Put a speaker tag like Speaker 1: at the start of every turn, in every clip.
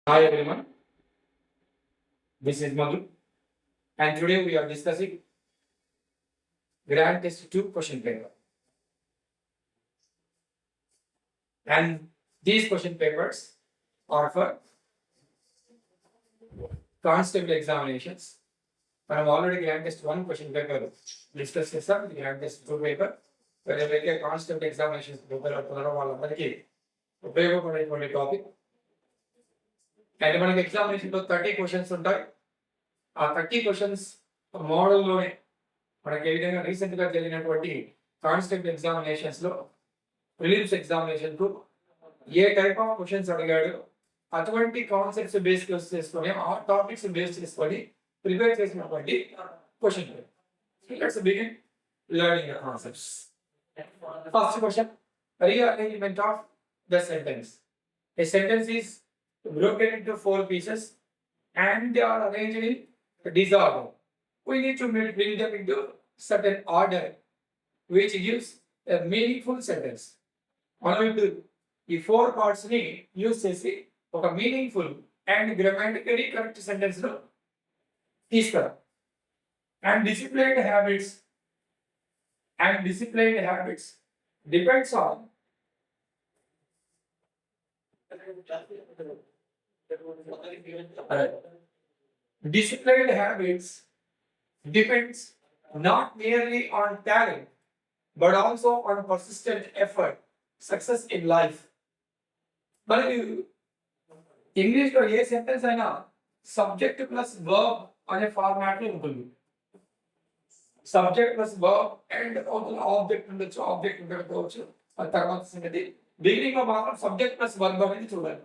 Speaker 1: Hi everyone, this is Madhu and today we are discussing Grand Test 2 question paper. And these question papers are for constable examinations. మనం already grand test 1 question paper discuss చేస్తాం. Grand test 2 paper ఎవరైతే constable examinations prepare అవుతున్నారో వాళ్ళందరికీ ఉపయోగపడేటువంటి topic. And మనకి ఎగ్జామినేషన్లో 30 questions ఉంటాయి. ఆ 30 క్వశ్చన్స్ మోడల్లోనే మనకి ఏ విధంగా రీసెంట్గా జరిగినటువంటి కానిస్టేబుల్ ఎగ్జామినేషన్స్లో ప్రిలిమ్స్ ఎగ్జామినేషన్కు ఏ టైప్ ఆఫ్ క్వశ్చన్స్ అడిగాడు అటువంటి కాన్సెప్ట్స్ బేస్ చేసుకొని ఆ టాపిక్స్ బేస్ చేసుకొని ప్రిపేర్ చేసినటువంటి question. Let's begin learning the concepts. First question, rearrangement of the sentence. A sentence is broken into 4 pieces and they are arranged in disorder. We need to bring them into certain order which gives a meaningful sentence. మనం ఇప్పుడు ఈ 4 parts ని use చేసి ఒక meaningful and grammatically correct sentence లో తీసుకురా. And disciplined habits depends on disciplined habits depends not merely on talent but also on persistent effort, success in life. మనకి English లో ఏ సెంటెన్స్ అయినా సబ్జెక్ట్ ప్లస్ వర్బ్ అనే format లో ఉంటుంది. Subject plus verb and object ఉండొచ్చు, object ఉండకపోవచ్చు. అది తర్వాత సంగతి. బిగినింగ్ లో మాత్రం సబ్జెక్ట్ ప్లస్ వర్బ్ అనేది చూడాలి.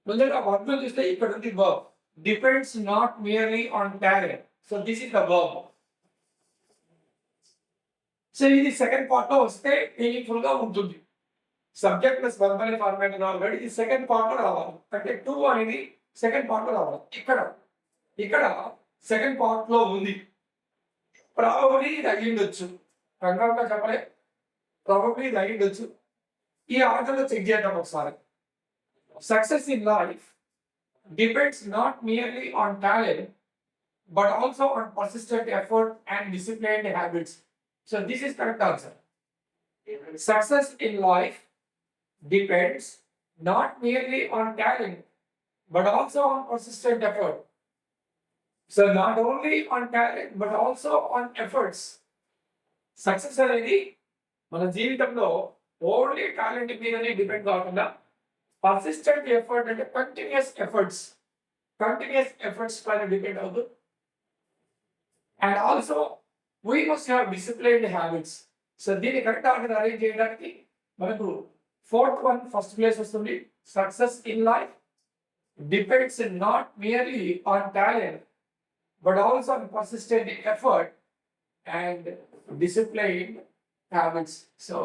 Speaker 1: ముందుగా వర్బ్ లో చూస్తే ఇక్కడ ఉంది verb. Depends not merely on talent. So this is the verb. So ఇది సెకండ్ పార్ట్ లో వస్తే మీనింగ్ఫుల్ గా ఉంటుంది. సబ్జెక్ట్ ప్లస్ వర్బ్ అనే ఫార్మాట్ రావాలి. ఇది సెకండ్ పార్ట్ లో రావాలి. అంటే 2 అనేది సెకండ్ పార్ట్ లో రావాలి. ఇక్కడ సెకండ్ పార్ట్ లో ఉంది. ప్రాబబ్లీ ఇది అయ్యిండొచ్చు, కంగారుగా చెప్పలే. ప్రాబబ్లీ ఇది అయ్యిండొచ్చు. ఈ ఆర్డర్లో చెక్ చేద్దాం ఒకసారి. Success in life depends not merely on talent but also on persistent effort and disciplined habits. So this is correct answer. Success in life depends not merely on talent but also on persistent effort. So not only on talent but also on efforts. Success అనేది మన జీవితంలో only talent మీదనే depend కాకుండా persistent effort అంటే continuous efforts పైన depend అవుతుంది. And also we must have disciplined habits. So దీన్ని correct order arrange చేయడానికి మనకు ఫోర్త్ వన్ ఫస్ట్ ప్లేస్ వస్తుంది. Success in life depends not merely on talent but also on persistent effort and disciplined habits. So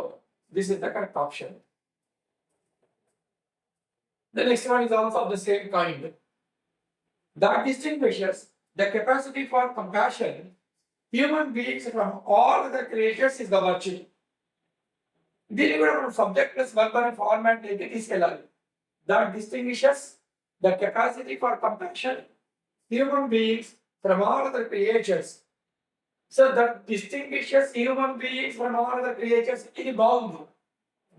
Speaker 1: this is the correct option. The next one is also of the same kind. That distinguishes the capacity for compassion human beings from all other creatures is the virtue. దీన్ని కూడా మనం subject plus verb అనే format అయితే తీసుకెళ్ళాలి. That distinguishes the capacity for compassion human beings from all other creatures. So that distinguishes human beings from all other creatures in bound.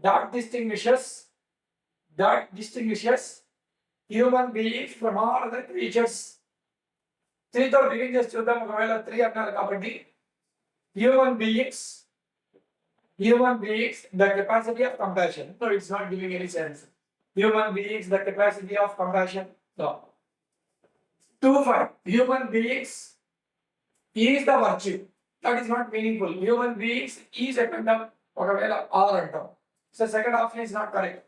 Speaker 1: That distinguishes human beings from all other creatures. 3 తో begin చేసి చూద్దాం. ఒకవేళ 3 అన్నారు కాబట్టి human beings the capacity of compassion. No, it's not giving any sense. Human beings the capacity of compassion. No. 2-5. Human beings is the virtue. That is not meaningful. Human beings is a kind of ఒకవేళ are అంటాం. So second option is not correct.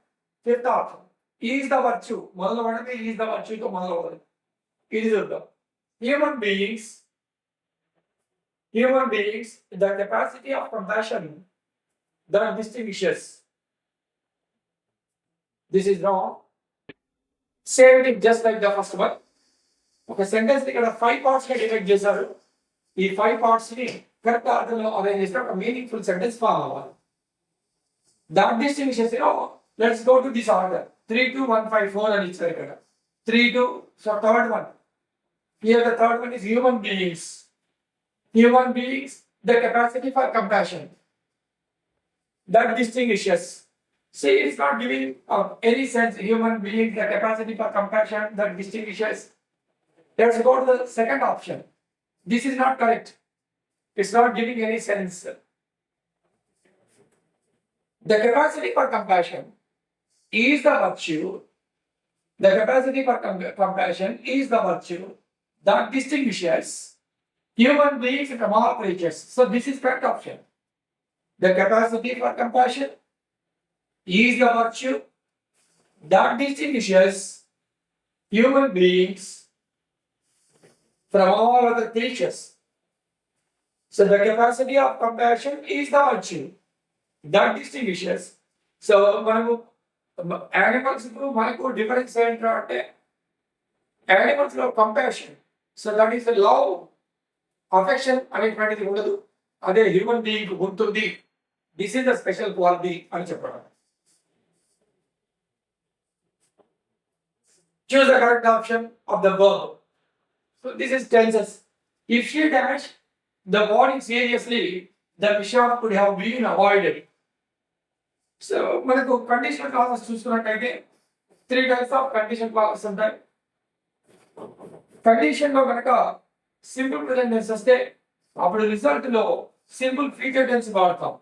Speaker 1: Fifth option is the virtue. మొదలు పడితే is the వర్చ్యూతో మొదలు పడదు. ఇది చూద్దాం. Human beings the capacity of compassion that distinguishes. This is wrong. Same thing just like the first one. ఒక sentence ఇక్కడ 5 parts గా divide చేశారు. ఈ 5 parts ని కరెక్ట్ ఆర్డర్ లో అరేంజ్ చేస్తే ఒక మీనింగ్ఫుల్ సెంటెన్స్ ఫామ్ అవ్వాలి. That distinguishes, let's go to this order. 3, 2, 1, 5, 4 అని ఇచ్చారు ఇక్కడ. 3 2. So third one. Here the third one is human beings. Human beings, the capacity for compassion. That distinguishes. See, it's not giving any sense. Human beings, the capacity for compassion, that distinguishes. Let's go to the second option. This is not correct. It's not giving any sense. The capacity for compassion is the virtue. The capacity for compassion is the virtue that distinguishes human beings from all creatures. So this is correct option. The capacity for compassion is the virtue that distinguishes human beings from all other creatures. So the capacity of compassion is the virtue that distinguishes. So animals difference animals love compassion. So that is the love, affection అనేటువంటిది ఉండదు. అదే human being ఉంటుంది. This is the special quality అని చెప్పడం. Choose the correct option of the verb. So this is tenses. If she dash the body seriously, the mishap could have been avoided. So మనకు conditional clauses చూసుకున్నట్టయితే 3 types of conditional clauses ఉంటాయి. Condition లో కనుక simple present tense వస్తే అప్పుడు result లో simple future tense వాడతాం.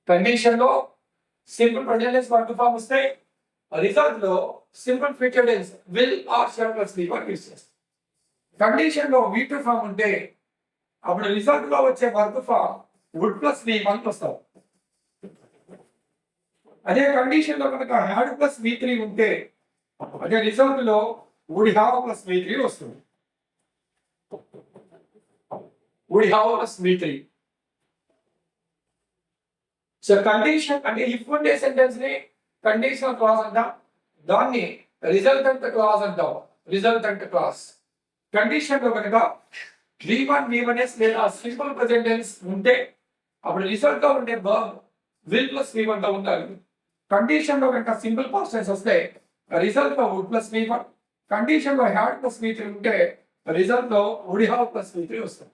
Speaker 1: Condition లో simple present tense verb form వస్తే రిజల్ట్ లో simple future tense will or shall plus V verb use చేస్తాం. కండిషన్ లో V2 ఫామ్ ఉంటే అప్పుడు రిజల్ట్ లో వచ్చే verb form would plus V one వస్తాం. అదే కండిషన్ లో కనుక హ్యాడ్ ప్లస్ V3 ఉంటే అదే రిజల్ట్ లో వుడ్ హ్యావ్ ప్లస్ V3 వస్తుంది. Would have plus V3. So condition అంటే ఇఫ్ ఉండే సెంటెన్స్ ని కండిషనల్ క్లాస్ అంటాం. దాన్ని రిజల్టెంట్ క్లాస్ అంటాం. Resultant clause. కండిషన్ లో కనుక V1 V1s లేదా సింపుల్ ప్రెజెంట్ టెన్స్ ఉంటే అప్పుడు రిజల్ట్ లో ఉండే వర్బ్ విల్ ప్లస్ V1 తో ఉండాలి. కండిషన్ లో కనుక సింపుల్ పాస్ట్ టెన్స్ వస్తే రిజల్ట్ లో వుడ్ ప్లస్ V1. కండిషన్ లో హ్యాడ్ ప్లస్ V3 ఉంటే రిజల్ట్ లో వుడ్ హ్యావ్ ప్లస్ V3 వస్తుంది.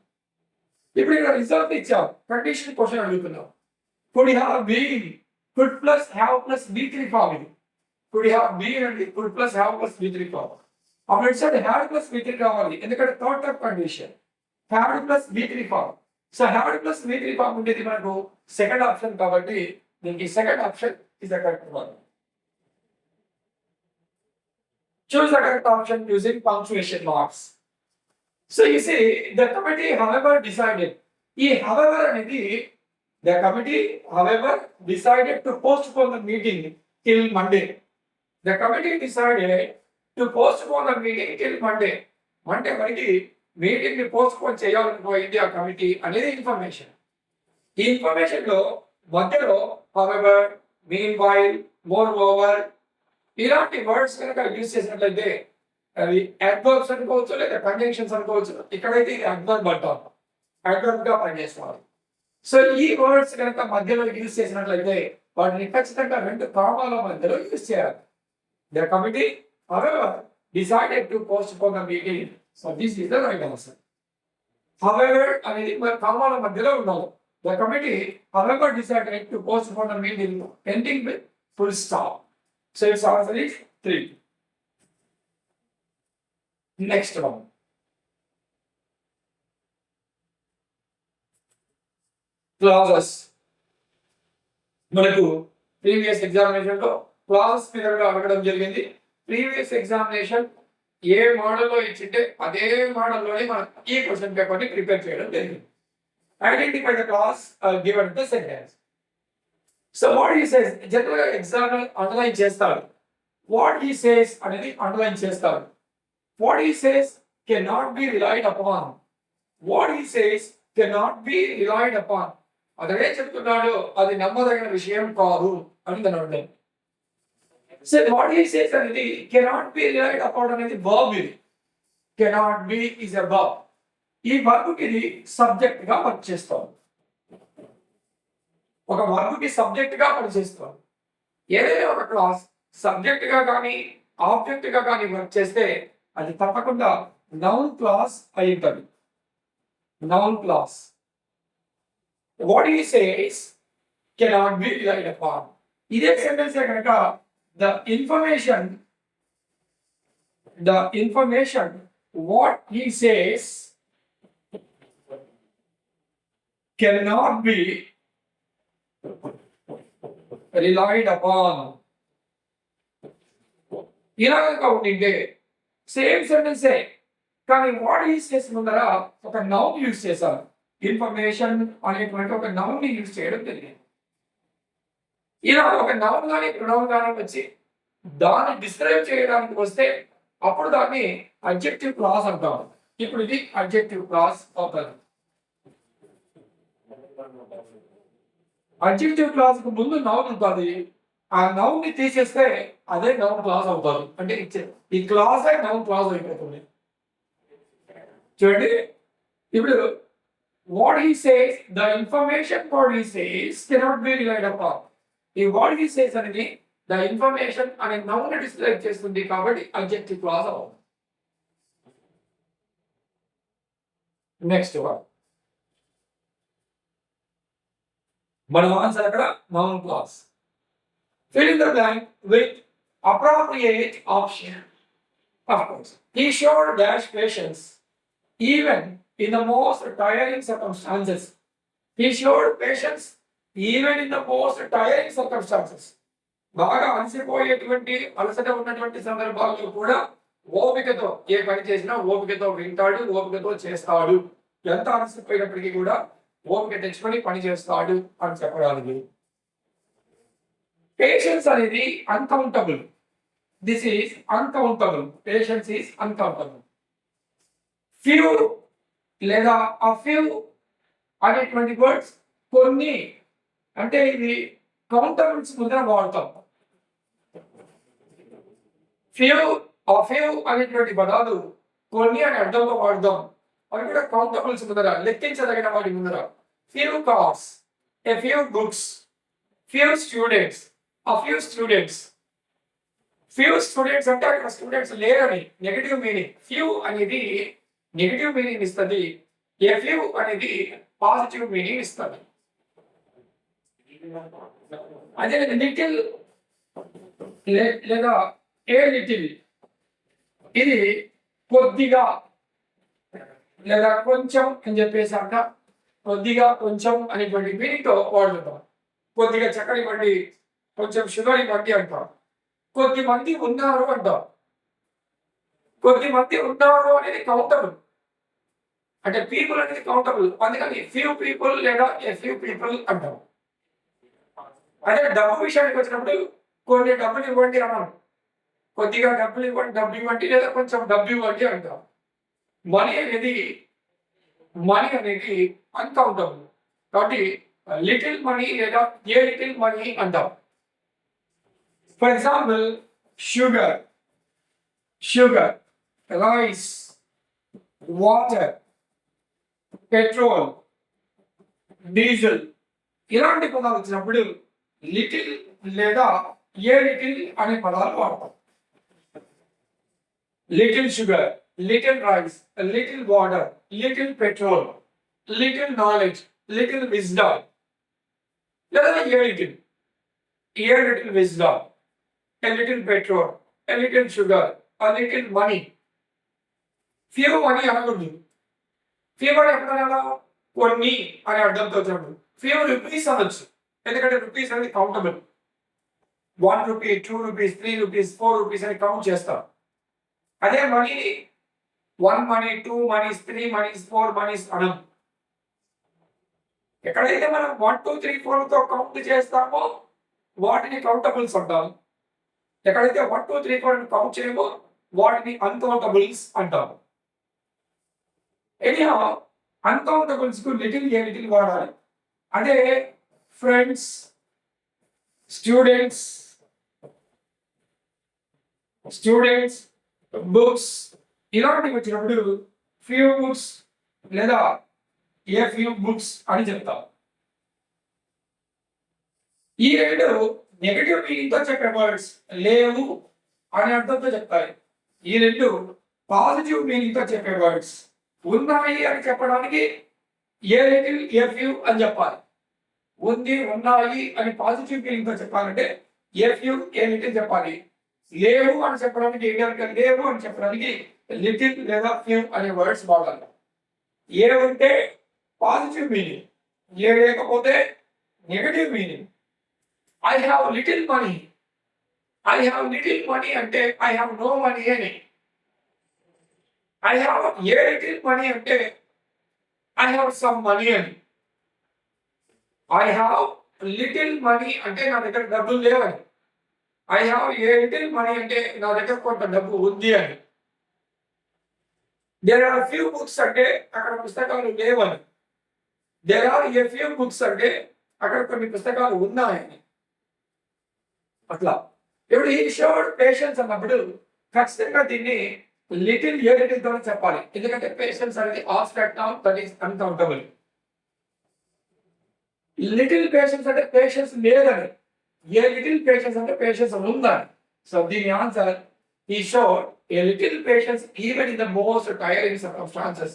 Speaker 1: ఇప్పుడు ఇక్కడ రిజల్ట్ ఇచ్చాం. కండిషన్ క్వశ్చన్ అడుగుతున్నాం. Could have been, could plus have plus V3 form ఇది. కుడ్ హ్యావ్ బీన్ అంటే could plus have plus V3 form. అప్పుడు it side had plus V3 కావాలి. ఎందుకంటే third type condition had plus V3 form. So had plus V3 form ఉండేది మనకు second option కాబట్టి దీనికి second option is the correct one. Choose the correct option using punctuation marks. So you see, the committee, however, decided. However, the committee, however, decided to postpone the meeting till Monday. The committee decided to postpone the meeting till Monday. Monday, meeting ni postpone చేయాలనుకోయింది ఆ committee అనేది information. ఈ information లో మధ్యలో however, meanwhile, moreover ఇలాంటి words కనుక use చేసినట్లయితే అవి adverbs అనుకోవచ్చు లేదా కంజంక్షన్స్ అనుకోవచ్చు. ఇక్కడైతే ఇది అడ్వర్బ్ అంటాం. అడ్వర్బ్ గా పనిచేస్తారు. సో ఈ వర్డ్స్ కనుక మధ్యలో యూజ్ చేసినట్లయితే వాటిని ఖచ్చితంగా రెండు కామాల మధ్యలో యూజ్ చేయాలి. The committee however decided to postpone the meeting. So this is the right answer. However అనేది మరి కామాల మధ్యలో ఉండాలి. The committee however decided to postpone the meeting ending with full stop. So its answer is 3. Next one. Clauses. మనకు previous examination లో classes మీద అడగడం జరిగింది. Previous examination ఏ మోడల్లో ఇచ్చింటే అదే మోడల్లోనే మనం ఈ క్వశ్చన్ పేపర్ ని ప్రిపేర్ చేయడం జరిగింది. Identify the class given the sentence. So what he says, generally examiner underline చేస్తారు. What he says అనేది underline చేస్తారు. What he says cannot be relied upon. What he says cannot be relied upon. అతడే చెప్తున్నాడు అది నమ్మదగిన విషయం కాదు అని దాని అర్థం. So what he says అనేది cannot be relied upon అనేది verb ఇది. Cannot be is a verb. ఈ verb కి ఇది సబ్జెక్ట్ గా వర్క్ చేస్తాం. ఒక వర్బ్ కి సబ్జెక్ట్ గా పనిచేస్తాం. ఏదైనా ఒక క్లాస్ సబ్జెక్ట్ గా కానీ ఆబ్జెక్ట్ గా కానీ వర్క్ చేస్తే అది తప్పకుండా నౌన్ క్లాస్ అయి ఉంటుంది. Noun clause. What he says cannot be relied upon. ఇదే సెంటెన్స్ కనుక the information what he says cannot be relied upon. ఇలాగ ఉండింటే సేమ్ సెంటెన్సే కానీ వాట్ హి సేస్ ముందర ఒక నౌన్ యూజ్ చేశారు. ఇన్ఫర్మేషన్ అనేటువంటి ఒక నౌన్ ని యూజ్ చేయడం జరిగింది. ఇలా ఒక నౌన్ కానీ ప్రొనౌన్ కానీ వచ్చి దాన్ని డిస్క్రైబ్ చేయడానికి వస్తే అప్పుడు దాన్ని అడ్జెక్టివ్ క్లాస్ అంటాం. ఇప్పుడు ఇది అడ్జెక్టివ్ క్లాస్ అవుతుంది. అడ్జెక్టివ్ క్లాస్ కు ముందు నౌన్ ఉంటుంది. ఆ నౌన్ ని తీసేస్తే అదే నౌన్ క్లాస్ అవుతుంది. అంటే ఈ క్లాస్ నౌన్ క్లాస్ అయిపోతుంది. చూడండి, ఇప్పుడు what he says the information what he says cannot be relied upon. ఈ వాట్ హి సేస్ అనేది ద ఇన్ఫర్మేషన్ అనే నౌన్ ని డిస్క్రైబ్ చేస్తుంది కాబట్టి అడ్జెక్టివ్ క్లాస్ అవుతుంది. నెక్స్ట్ వన్ మన ఆన్సర్ అక్కడ noun clause. Fill in the blank with appropriate option. Of course, he showed dash patience even in the most tiring circumstances. He showed patience even in the most tiring circumstances. బాగా అలసిపోయేటువంటి అలసట ఉన్నటువంటి సందర్భాల్లో కూడా ఓపికతో ఏ పని చేసినా ఓపికతో వింటాడు, ఓపికతో చేస్తాడు. ఎంత అలసిపోయినప్పటికీ కూడా ఓపిక తెచ్చుకొని పని చేస్తాడు అని చెప్పడానికి. పేషెన్స్ అనేది uncountable. This is uncountable. Patience is uncountable. Few లేదా ఆ ఫ్యూ అనేటువంటి వర్డ్స్ కొన్ని అంటే ఇది కౌంటబుల్స్ ముందర వాడతాం. ఫ్యూ ఆ ఫ్యూ అనేటువంటి పదాలు కొన్ని అని అర్థంలో వాడదాం. అవి కూడా కౌంటబుల్స్ ముందర లెక్కించదగిన వాటి ముందర. Few cars, A few books, few students, a few students. Few students అంటే అక్కడ స్టూడెంట్స్ లేరని నెగటివ్ మీనింగ్. ఫ్యూ అనేది నెగటివ్ మీనింగ్ ఇస్తుంది. ఏ ఫ్యూ అనేది పాజిటివ్ మీనింగ్ ఇస్తుంది. అదే లిటిల్ లేదా ఏ లిటిల్ ఇది కొద్దిగా లేదా కొంచెం అని చెప్పేసి అంట. కొద్దిగా కొంచెం అనేటువంటి మీనింగ్తో వాడుతుంటాం. కొద్దిగా చక్కెర ఇవ్వండి, కొంచెం షుగర్ ఇవ్వండి అంటాం. కొద్ది మంది ఉన్నారు అంటాం. కొద్ది మంది ఉన్నారు అనేది కౌంటబుల్. అంటే పీపుల్ అనేది కౌంటబుల్. అందుకని ఫ్యూ పీపుల్ లేదా ఏ ఫ్యూ పీపుల్ అంటాం. అదే డబ్బు విషయానికి వచ్చినప్పుడు కొన్ని డబ్బులు ఇవ్వండి అన్నాం. కొద్దిగా డబ్బులు ఇవ్వండి లేదా కొంచెం డబ్బు ఇవ్వండి అంటాం. మనీ అనేది అన్కౌంటబుల్ కాబట్టి లిటిల్ మనీ లేదా ఏ లిటిల్ మనీ అంటాం. For example, sugar, rice, water, petrol, diesel ఇలాంటి పదాలు వచ్చినప్పుడు లిటిల్ లేదా ఏ లిటిల్ అనే పదాలు వాడతాం. Little sugar, little rice, little water, little petrol, little knowledge, little wisdom లేదా a little wisdom, a little petrol, a little sugar, a little money. Few money అనకూడదు. few అని ఎప్పుడైనా కొన్ని అని అర్థంతో వచ్చినప్పుడు few rupees అనొచ్చు. ఎందుకంటే రూపీస్ అనేది countable. 1 rupee, 2 rupees, 3 rupees, 4 rupees అని కౌంట్ చేస్తాం. అదే మనీని 1 మనీ, 2 మనీస్, 3 మనీస్, 4 మనీస్ అనం. ఎక్కడైతే మనం 1 2 3 4తో కౌంట్ చేస్తామో వాటిని కౌంటబుల్స్ అంటాం. ఎక్కడైతే 1 2 3 4 కౌంట్ చేయమో వాటిని అన్కౌంటబుల్స్ అంటాం. ఎనీహౌ అన్కౌంటబుల్స్ కు లిటిల్ ఏ లిటిల్ వాడాలి. అదే ఫ్రెండ్స్, స్టూడెంట్స్, బుక్స్ ఇలాంటివి వచ్చినప్పుడు ఫ్యూ బుక్స్ లేదా ఏ ఫ్యూ బుక్స్ అని చెప్తాం. ఈ రెండు నెగటివ్ మీనింగ్ తో చెప్పే వర్డ్స్ లేవు అని అర్థంతో చెప్తాయి. ఈ రెండు పాజిటివ్ మీనింగ్ తో చెప్పే వర్డ్స్. ఉన్నాయి అని చెప్పడానికి ఏ లిటిల్ ఏ ఫ్యూ అని చెప్పాలి. ఉంది ఉన్నాయి అని పాజిటివ్ మీనింగ్ తో చెప్పాలంటే ఏ ఫ్యూ ఏ లిటిల్ చెప్పాలి. లేవు అని చెప్పడానికి లేవు అని చెప్పడానికి లిటిల్ లేదా ఫ్యూ అనే వర్డ్స్ వాడాలి. ఏ ఉంటే పాజిటివ్ మీనింగ్, ఏ లేకపోతే negative meaning. I have little money, I have little money అంటే ఐ హ్యావ్ నో మనీ అని. I have a little money అంటే ఐ హ్యావ్ సమ్ మనీ అని. ఐ హ్యావ్ లిటిల్ మనీ అంటే నా దగ్గర డబ్బులు లేవని. I have a little money అంటే నా దగ్గర కొంత డబ్బు ఉంది అని. దేర్ ఆర్ ఫ్యూ బుక్స్ అంటే అక్కడ పుస్తకాలు లేవని. There are a few books అంటే అక్కడ కొన్ని పుస్తకాలు ఉన్నాయని. అట్లా ఇప్పుడు ఈ షోడ్ పేషెన్స్ అన్నప్పుడు ఖచ్చితంగా దీన్ని లిటిల్ ఏ లిటిల్ తో చెప్పాలి. ఎందుకంటే పేషెన్స్ అనేది abstract noun, that is uncountable. Little patience అంటే పేషెన్స్ లేదని, ఏ లిటిల్ పేషెన్స్ అంటే పేషెన్స్ ఉందని. సో దీని answer he showed a little patience even in the most tiring circumstances.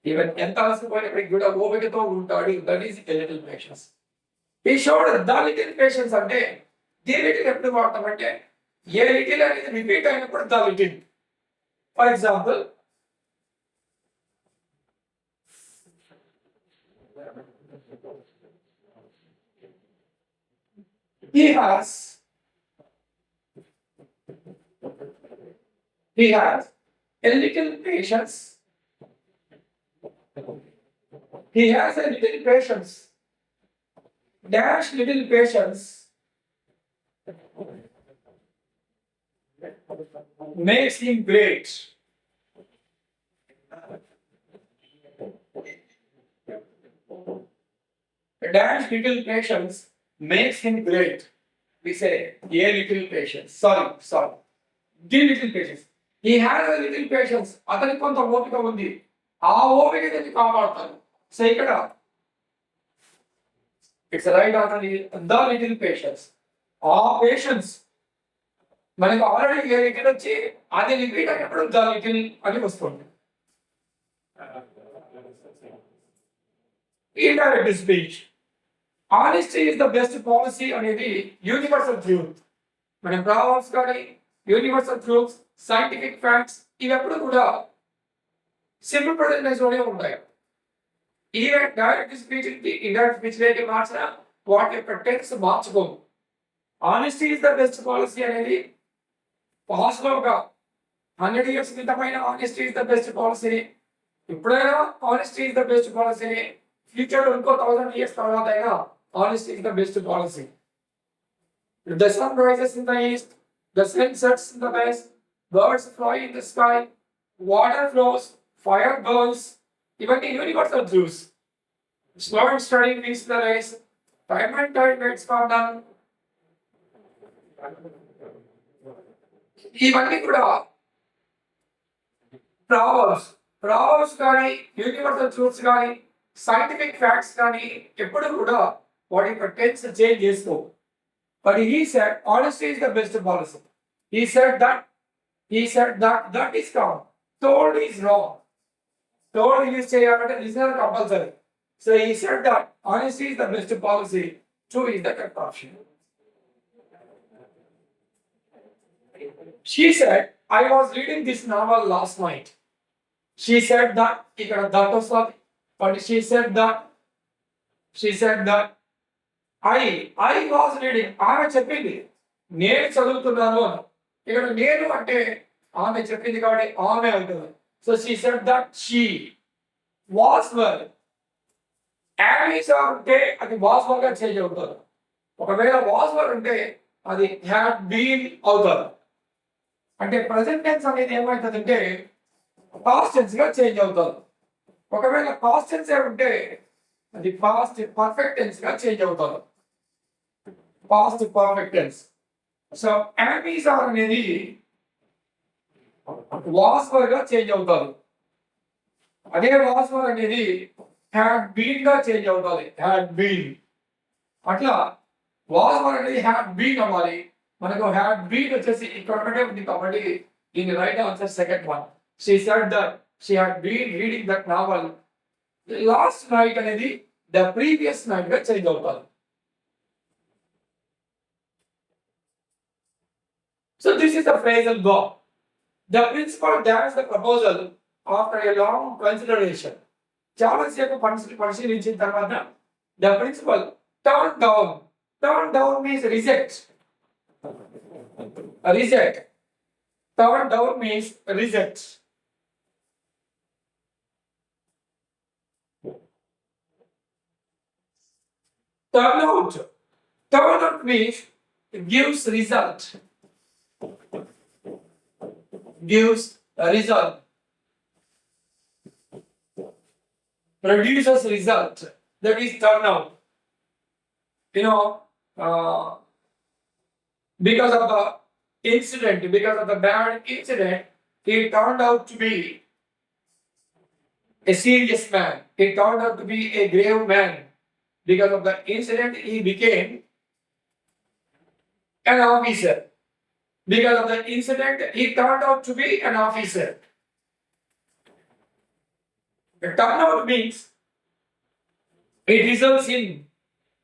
Speaker 1: Even ఎంత అలసిపోయినప్పటికీ కూడా ఓపికతో ఉంటాడు, that is a little patience. He showed the little patience అంటే ది లిటిల్ ఎప్పుడు వాడతామంటే ఏ లిటిల్ అనేది రిపీట్ అయినప్పుడు the little. For example, he has a little patience. He has a little patience. Dash little patience makes him great. Dash little patience makes him great. We say a little patience. Sorry. The little patience. He has a little patience. అతనికి కొంత ఓపిక ఉంది. ఆ ఓపిక దీన్ని కాపాడుతాను. So ఇక్కడ it's right answer the little patience. ఆ పేషెన్స్ మనకు ఆల్రెడీ ఏ లిటిల్ వచ్చి అది రిపీట్ అయినప్పుడు ద లిటిల్ అని వస్తుంది. Indirect speech. Honesty is the best policy అనేది యూనివర్సల్ ట్రూత్. మన ప్రాబ్లమ్స్ కానీ యూనివర్సల్ ట్రూత్స్, సైంటిఫిక్ ఫ్యాక్ట్స్ ఇవెప్పుడు కూడా సింపుల్ ప్రజెంటేషన్ లోనే ఉంటాయి. Even direct speech indirect speech లేకి మార్చిన వాటి యొక్క టెక్స్ట్ మార్చుకోము. Honesty is the best policy అనేది పాజిటివ్ గా 100 years క్రితమైన ఆనెస్టీ ఇస్ ద బెస్ట్ పాలసీని, ఇప్పుడైనా ఆనెస్టీ ఇస్ ద బెస్ట్ పాలసీని, ఫ్యూచర్ ఇంకో 1000 years తర్వాత అయినా honesty is the best policy. If the sun rises in the east, the sun sets in the west, birds fly in the sky, water flows, fire burns, even the universal truths. Slow and steady wins the race, time and tide waits for none. ఇవన్నీ కూడా problems కానీ universal truths కానీ scientific facts కానీ ఎప్పుడు కూడా వాటి యొక్క tense change చేసుకో. But he said honesty is the best policy. He said that is wrong. Told is wrong. Told use చేయాలంటే listener compulsory. So he said that honesty is the best policy. True is the correct option. She said I was reading this novel last night. She said that ఇక్కడ that వస్తుంది. But she said that I was reading. ఆమె చెప్పింది నేను చదువుతున్నాను అని. ఇక్కడ నేను అంటే ఆమె చెప్పింది కాబట్టి ఆమె అవుతుంది. So she said that she was well. As అంటే అది was well గా చేంజ్ అవుతుంది. ఒకవేళ was well అంటే అది had been అవుతుంది. అంటే ప్రెసెంట్ టెన్స్ అనేది ఏమవుతుందంటే పాస్ట్ టెన్స్ గా చేంజ్ అవుతుంది. ఒకవేళ పాస్ట్ టెన్స్ ఉంటే అది పాస్ట్ పర్ఫెక్ట్ టెన్స్ గా చేంజ్ అవుతుంది. Past perfect tense. So am is are అనేది వాస్ వర్ గా చేంజ్ అవుతుంది. అదే వాస్ వర్ అనేది హ్యాడ్ బీన్ గా చేంజ్ అవుతుంది. Had been. అట్లా వాస్ వర్ అనేది హ్యాడ్ బీన్ అవ్వాలి. మనకు హ్యాడ్ బీన్ వచ్చేసి ఇక్కడ ఒకటే ఉంది కాబట్టి దీని right answer second one. She said that she had been reading that novel last night అనేది ద ప్రీవియస్ నైట్ గా చేంజ్ అవుతారు. So this is the phrasal verb. The principal dares the proposal after a long consideration. చాలాసేపు పరిశీలించిన తర్వాత the principal turned down. Turn down means reject. Reject. Turn down means reject. Turn out. Turn out means gives result. Gives a result. Produces result. That is turn out. Because of the incident, because of the bad incident, he turned out to be a serious man. He turned out to be a grave man. Because of the incident, he became an officer. Because of the incident, he turned out to be an officer. The turnout means it results in,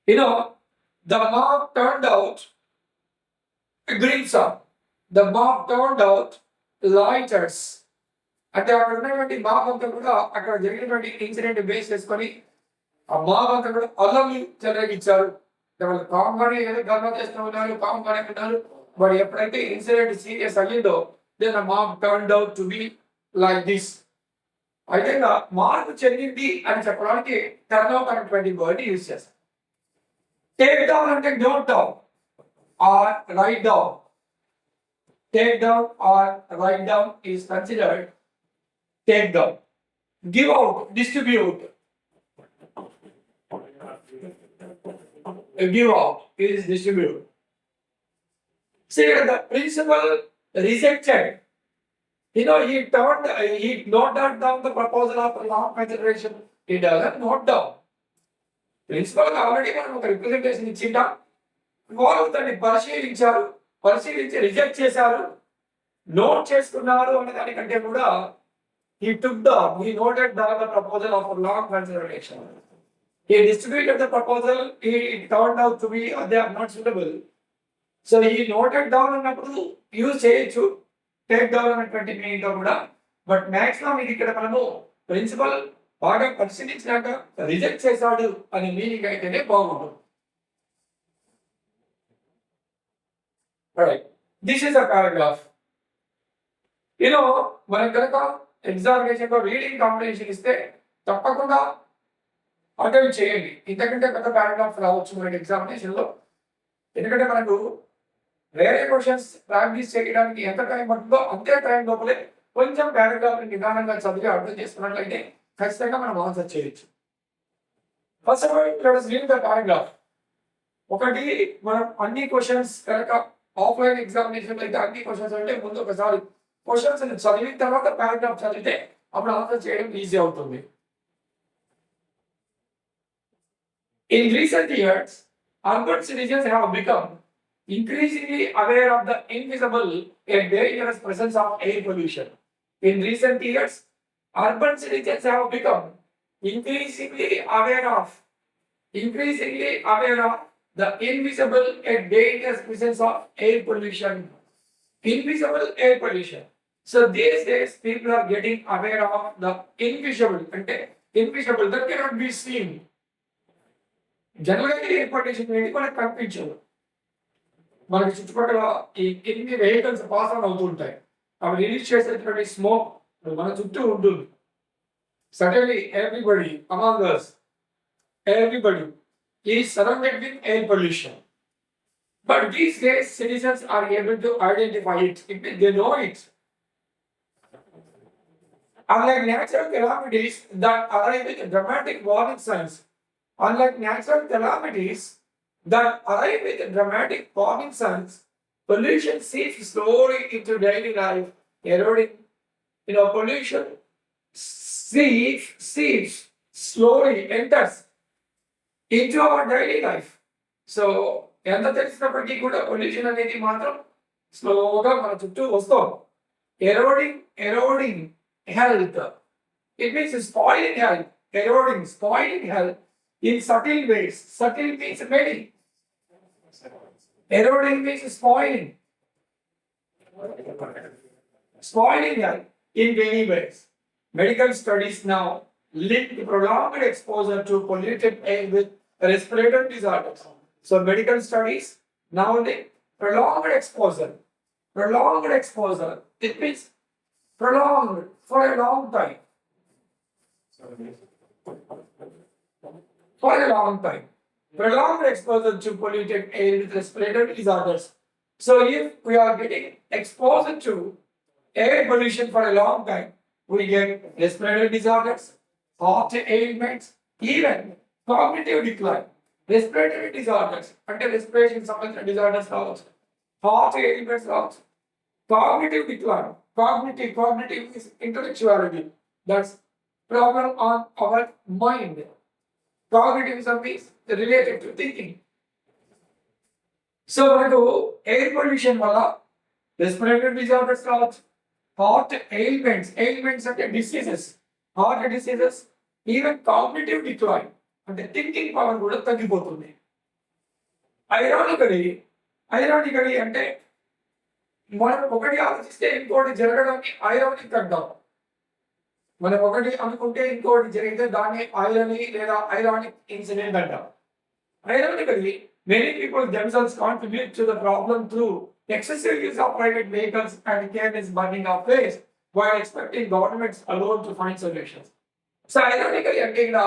Speaker 1: the mob turned out a green song. The mob turned out lighters. అంటే అక్కడ ఉన్నటువంటి mob అంతా కూడా అక్కడ జరిగినటువంటి incident base చేసుకొని ఆ mob అంతా కూడా అల్లర్లు చెలరేగించారు. వాళ్ళు కామ్గానే ఏదో గర్వం చేస్తూ ఉన్నారు, కామ్గానే ఉన్నారు. బట్ ఎప్పుడైతే ఇన్సిడెంట్ సీరియస్ అయ్యిందో then the mob turned out to be like this. అయితే మార్పు చెందింది అని చెప్పడానికి టర్న్ అవుట్ అనేటువంటి వర్డ్ యూజ్ చేస్తారు. టేక్ డౌన్ అంటే note down or write down. Take down or write down is considered take down. Give out, distribute. Give out is distribute. See, the principal rejected. He noted down the proposal of long consideration. He doesn't note down. Principal already మనం ఒక representation ఇచ్చింటాం. వాళ్ళు దాన్ని పరిశీలించి reject చేశారు, note చేసుకున్నారు అనే దానికంటే కూడా he noted down the proposal of a long consideration. He distributed the proposal, it turned out to be they are not suitable. So he noted down అన్నప్పుడు యూజ్ చేయొచ్చు టేక్ డౌన్ అనేటువంటి meaning తో కూడా. But maximum ఇది ఇక్కడ మనము principal బాగా పరిశీలించినాక reject చేశాడు అనే మీనింగ్ అయితేనే బాగుంటుంది. Alright, this is a paragraph. మనం కనుక ఎగ్జామినేషన్ లో రీడింగ్ కాంపిటీషన్ ఇస్తే తప్పకుండా అటెంప్ట్ చేయండి. ఇంతకంటే పెద్ద పారాగ్రాఫ్ రావచ్చు మనకి ఎగ్జామినేషన్ లో. ఎందుకంటే మనకు వేరే క్వశ్చన్స్ ప్రాక్టీస్ చేయడానికి ఎంత టైం పడుతుందో అంతే టైం లోపలే కొంచెం పారాగ్రాఫ్ నిదానంగా చదివి అర్థం చేసుకున్నట్లయితే ఖచ్చితంగా మనం ఆన్సర్ చేయొచ్చు. First of all let us read the paragraph. ఒకటి మనం అన్ని క్వశ్చన్స్ కనుక ఆఫ్లైన్ ఎగ్జామినేషన్ అయితే అన్ని క్వశ్చన్స్ అంటే ముందు ఒకసారి క్వశ్చన్స్ చదివిన తర్వాత పారాగ్రాఫ్ చదివితే అప్పుడు ఆన్సర్ చేయడం ఈజీ అవుతుంది. In recent years, urban citizens have become increasingly aware of the invisible and dangerous presence of air pollution. In recent years, urban citizens have become increasingly aware of the invisible and dangerous presence of air pollution. Invisible air pollution. So these days people are getting aware of the invisible that cannot be seen. జనరల్గా air pollution అనేది మనకు కనిపించదు. మనకి చుట్టుపక్కల ఈ ఎన్ని vehicles pass on అవుతుంటాయి, అవి రిలీజ్ చేసేటువంటి స్మోక్ మన చుట్టూ ఉంటుంది. Suddenly everybody among us, everybody is surrounded with air pollution. But these days citizens are able to identify it. They know it. Unlike natural calamities that arrive with dramatic warning signs, pollution seeps slowly into daily life, eroding. Pollution seeps slowly enters into our daily life. So ఎంత తెలిసినప్పటికీ కూడా pollution అనేది మాత్రం స్లోగా మన చుట్టూ వస్తాం. Eroding health, it means spoiling health, spoiling health in subtle ways. Subtle means many. Eroding means spoiling. Spoiling health in many ways. Medical studies now link prolonged exposure to polluted air with respiratory disorders. So medical studies now link prolonged exposure. Prolonged exposure. It means prolonged for a long time. For a long time. Prolonged exposure to polluted air with respiratory disorders. So if we are getting exposed to air pollution for a long time, we get respiratory disorders, heart ailments, even cognitive decline. Respiratory disorders, అంటే respiration సంబంధించిన disorders రావచ్చు, heart ailments రావచ్చు, cognitive decline. Cognitive is intellectuality. That's problem on our mind. Cognitism is related to thinking. So మనకు air pollution వల్ల respiratory disorders రావచ్చు, heart ailments అంటే diseases, heart diseases, even cognitive decline అంటే thinking power కూడా తగ్గిపోతుంది. Ironically అంటే మనం ఒకటి ఆలోచిస్తే ఇంకోటి జరగడానికి ఐరానిక్ అంటాం. మనం ఒకటి అనుకుంటే ఇంకోటి జరిగితే దాన్ని ఐరనీ లేదా ఐరానిక్ ఇన్సిడెంట్ అంటాం. Ironically, many people themselves contribute to the problem through excessive use of private vehicles and careless burning of waste while expecting governments alone to find solutions. So ironically, అంటే ఇక్కడ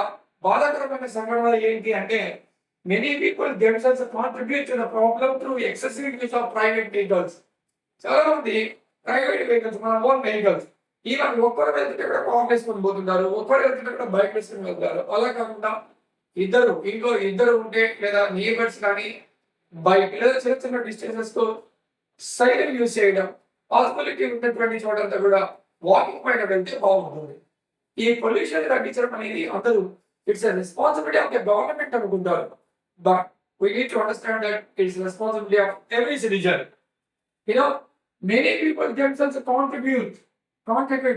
Speaker 1: బాధాకరమైన సంఘటన ఏంటి అంటే many people themselves contribute to the problem through excessive use of private vehicles. చాలా మంది private vehicles, మన own vehicles, even ఒక్కరు వెళ్తుంటే కూడా కార్ వేసుకొని పోతుంటారు, ఒక్కరు వెళ్తుంటే కూడా బైక్ వేసుకొని వెళ్తారు. అలా కాకుండా ఇంట్లో ఇద్దరు ఉంటే లేదా నేబర్స్ కానీ బైక్ లేదా చిన్న చిన్న డిస్టెన్సెస్ తో సైకిల్ యూజ్ చేయడం, పాసిబిలిటీ ఉన్నటువంటి చోటంతా కూడా వాకింగ్ పైన వెళ్తే బాగుంటుంది. ఈ పొల్యూషన్ తగ్గించడం అనేది అందరూ it's responsibility of the government అనుకుంటారు, but we need to understand that it's responsibility of every citizen. Many people themselves contribute,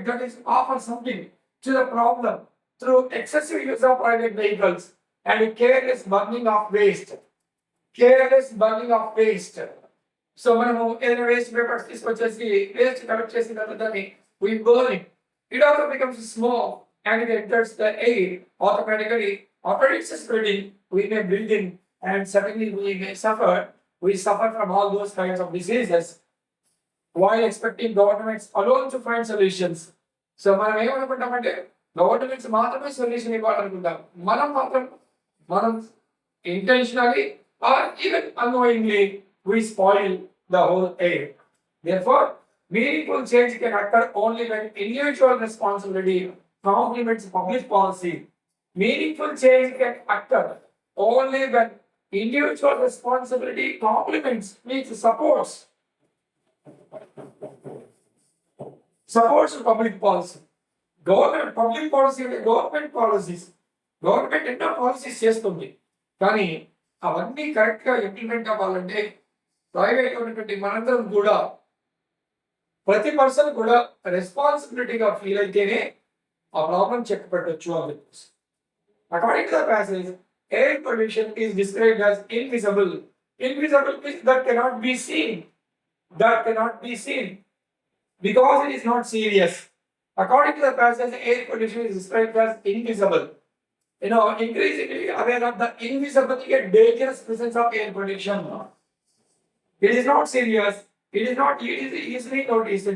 Speaker 1: that is offer something to the problem through excessive use of private vehicles and careless burning of waste. So మనము ఏదైనా waste papers తీసుకొచ్చేసి waste collect చేసిన తర్వాత దాన్ని we burn it. It also becomes smoke and it enters the air automatically. After it's spreading, we may breathe in and suddenly we suffer from all those kinds of diseases while expecting governments alone to find solutions. So మనం ఏమనుకుంటామంటే governments మాత్రమే solution ఇవ్వాలనుకుంటాం. మనం intentionally or even unknowingly we spoil the whole air. Therefore, meaningful change can occur only when individual responsibility complements public policy. Meaningful change can occur only when individual responsibility complements, means supports public policy. Public policy అంటే government ఎన్నో policies చేస్తుంది, కానీ అవన్నీ correct గా implement అవ్వాలంటే private ఉన్నటువంటి మనందరం కూడా ప్రతి పర్సన్ కూడా రెస్పాన్సిబిలిటీగా ఫీల్ అయితేనే ఆ ప్రాబ్లం చెక్ పెట్టొచ్చు అని చెప్పేసి. According to the passage, air pollution is described as invisible means that cannot be seen because it is not serious. According to the passage, air pollution is described as invisible. Increasingly aware of the invisible yet dangerous presence of air pollution. It is not serious. It is easily noticed.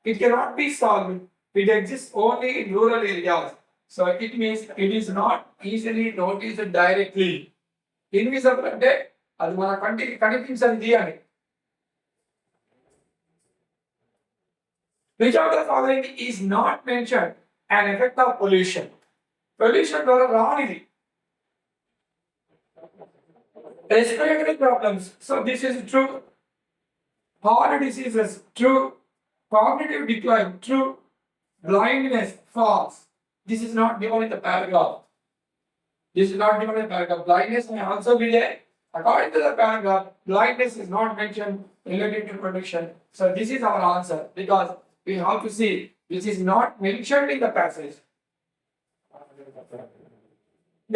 Speaker 1: It cannot be solved. It exists only in rural areas. So it means it is not easily noticed directly. Invisible అంటే అది మన కంటికి కనిపించనిది అని. Which of the following is not mentioned an effect of pollution? Pollution ద్వారా రానిది. Respiratory problems. So this is true. Heart diseases, true. Cognitive decline, true. Blindness, false. This is not given in the paragraph. Blindness may also be there. According to the paragraph, blindness is not mentioned related to protection. So this is our answer because we have to see this is not mentioned in the passage.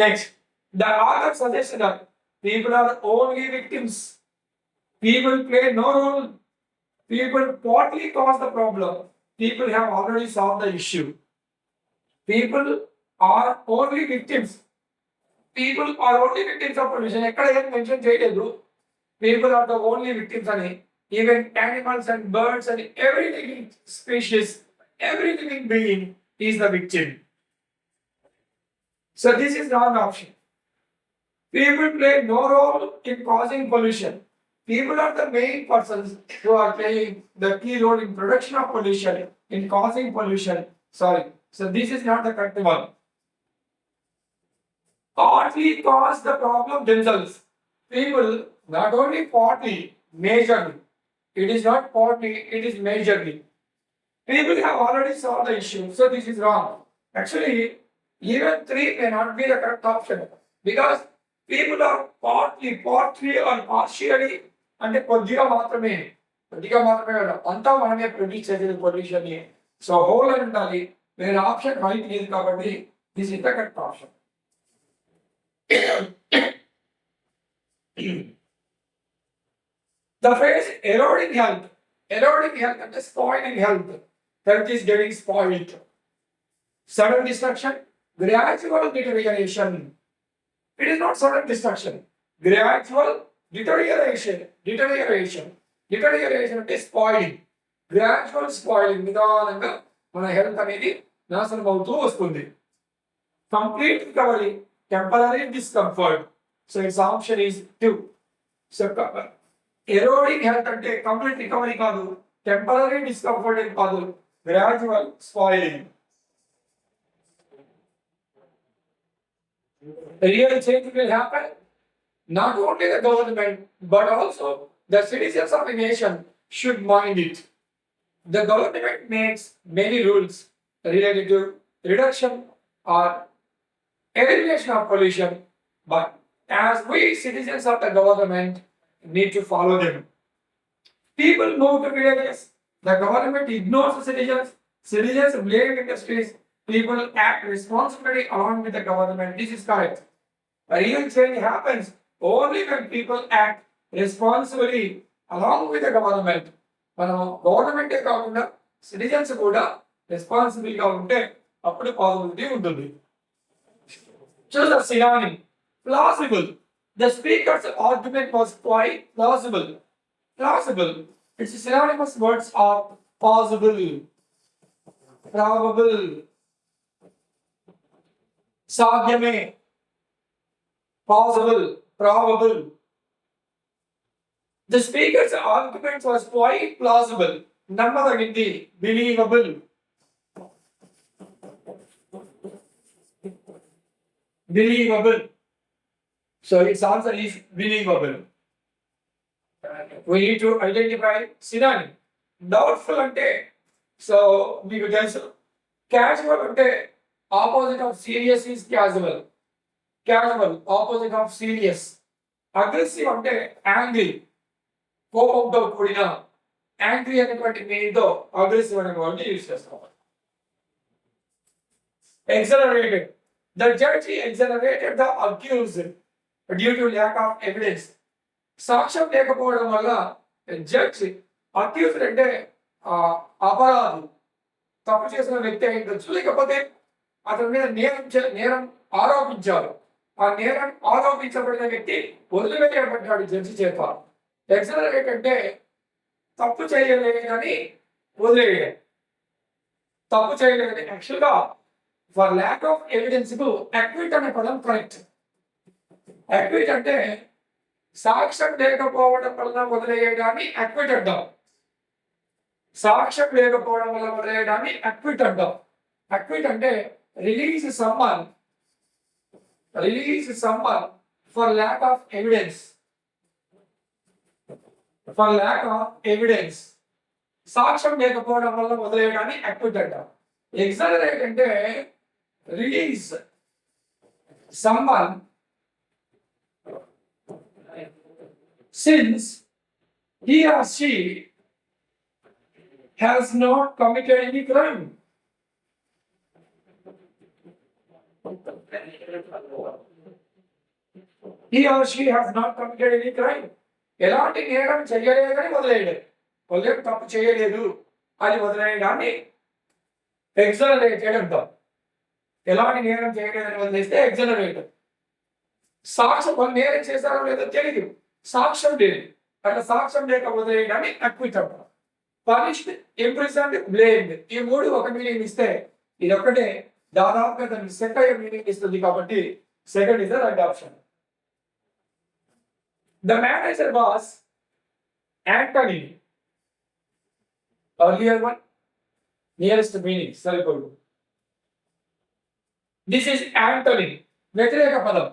Speaker 1: Next, the author suggests that people are only victims. People play no role. People partly cause the problem. People have already solved the issue. People are only victims. People are only victims of pollution. ఎక్కడ ఏం mention చేయలేదు. People are the only victims అని. Even animals and birds and every living species, every living being is the victim. So this is wrong option. People play no role in causing pollution. People are the main persons who are playing the key role in production of pollution, in causing pollution. Sorry. So this is not the correct one. Partly cause the problem themselves. People not only partly, majorly. It is not partly, it is majorly. People have already solved the issue, so this is wrong. Actually, even 3 may not be the correct option because people are partly or partially అంటే కొద్దిగా మాత్రమే అంతా మనమే produce చేసేది pollution ని. So whole అని ఉండాలి. వేరే ఆప్షన్ రైట్ లేదు కాబట్టి this is the correct option. The phrase eroding health and spoiling health. Health is getting spoiled. Sudden destruction, gradual deterioration. It is not sudden destruction. Gradual deterioration అంటే spoiling. Gradual spoiling. నిదానంగా మన health అనేది నాశనం అవుతూ వస్తుంది. Complete recovery, temporary discomfort. So its option is 2. So eroding health అంటే complete recovery కాదు, temporary discomfort కాదు, gradual spoiling. Real change will happen. Not only the government, but also the citizens of a nation should mind it. The government makes many rules related to reduction or elimination of pollution, but as we citizens of the government need to follow them. People move to villages. The government ignores the citizens. Citizens blame industries. People act responsibly along with the government. This is correct. A real change happens only when people act responsibly along with the government. మనం గవర్నమెంటే కాకుండా citizens కూడా రెస్పాన్సిబుల్గా ఉంటే అప్పుడు possibility ఉంటుంది. Choose a synonym. Plausible. The speaker's argument was quite plausible. Plausible. Its synonymous words are possible, probable, సాధ్యమే, possible, probable. The speaker's argument was quite plausible. నమ్మదగింది, believable. Believable. So its answer is believable. We need to identify synonym. Doubtful ante, so మీకు తెలుసు. Casual ante opposite of serious is casual. Casual opposite of serious. Aggressive ante angry. కోపంతో కూడిన angry అనేటువంటి మీనింగ్తో aggressive అనేటువంటి use చేస్తాం. Exonerated. The judge exonerated the accused due to lack of evidence. సాక్ష్యం లేకపోవడం వల్ల జడ్జి అక్యూజ్డ్ అంటే అపరాధి, తప్పు చేసిన వ్యక్తి అయిండొచ్చు, లేకపోతే అతని మీద నేరం ఆరోపించారు. ఆ నేరం ఆరోపించబడిన వ్యక్తి వదిలివేయబడ్డాడు జడ్జి చేత. ఎక్సలరేట్ అంటే తప్పు చేయలేదని వదిలేయడం, తప్పు చేయలేదని. యాక్చువల్గా ఫర్ ల్యాక్ ఆఫ్ ఎవిడెన్స్ కు అక్విట్ అనే పదం కరెక్ట్. అక్విట్ అంటే సాక్ష్యం లేకపోవడం వల్ల వదిలేయడాన్ని అక్విట్ అంటాం. సాక్ష్యం లేకపోవడం వల్ల వదిలేయడాన్ని అక్విట్ అంటాం. అక్విట్ అంటే release someone for lack of evidence. For lack of evidence సాక్ష్యం లేకపోవడం వల్ల వదిలేయడాన్ని అక్విట్ అంటాం. ఎగ్జనరేట్ అంటే release someone since he or she has not committed any crime. He or she has not committed any crime. ఎలాంటి నేరం చేయలేదని వదిలేయడం, వదిలేయడం తప్పు చేయలేదు అని వదిలేయడాన్ని ఎగ్జనరేటెడ్ అంటాం. ఎలాంటి నేరం చేయలేదని వదిలేస్తే ఎగ్జనరేటెడ్. సాక్ష్యం వాళ్ళు నేరం చేశారో లేదో తెలియదు, సాక్ష్యం లేదు, అట్లా సాక్ష్యం లేక వదిలేయడాన్ని అక్విట్ అంటాం. పనిష్డ్, ఇంప్రిజన్డ్, బ్లేమ్డ్, ఈ మూడు ఒక మీనింగ్ ఇస్తే ఇది ఒక్కటే దాదాపుగా దానికి సెట్ అయ్యే మీనింగ్ ఇస్తుంది. కాబట్టి second is the right option. The manager was Anthony. Earlier one, nearest meaning, సరిపోదు. This is Anthony. వ్యతిరేక పదం.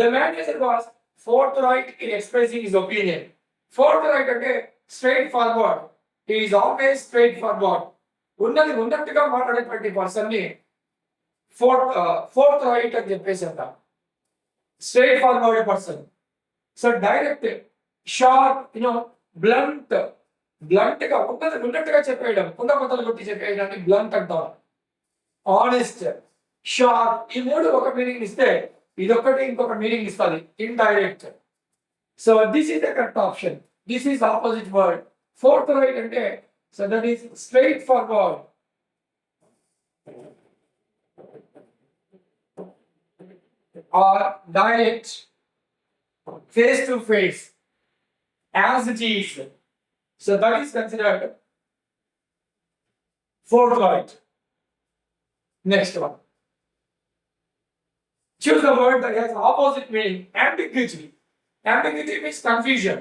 Speaker 1: The manager was forthright in expressing his opinion. Forthright అంటే straight forward. He is always straight forward. ఉన్నది ఉన్నట్టుగా మాట్లాడేటువంటి person ని forthright అని చెప్పేసి అంటాం. Straight forward person. So direct, sharp, blunt, గా ఉన్నట్టుగా చెప్పేయడం, కుండబద్దలు కొట్టి చెప్పేయడాన్ని బ్లంట్ అంటాం. ఆనెస్ట్, షార్ప్, ఈ మూడు ఒక మీనింగ్ ఇస్తే ఇదొక్కటి ఇంకొక మీనింగ్ ఇస్తుంది, indirect. So this is the correct option. This is opposite word. Fourth right అంటే so that is straight forward. Or direct, face to face, as it is. So that is considered forthright. Next one. Choose the word that has opposite meaning. Ambiguity. Ambiguity means confusion.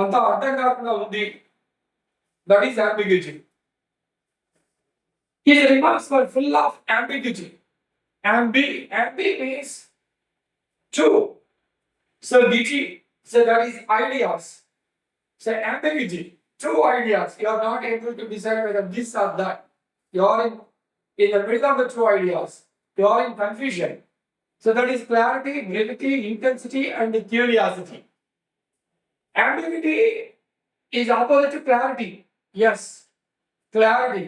Speaker 1: Anta ardham kaakunda undi. That is ambiguity. His remarks were full of ambiguity. Ambi means two. So giti, so that is ideas. So ambiguity, two ideas. You are not able to decide whether this or that. You are in the middle of the two ideas. You are in confusion. So that is clarity, brevity, intensity, and curiosity. Ambiguity is opposite to clarity. Yes, clarity.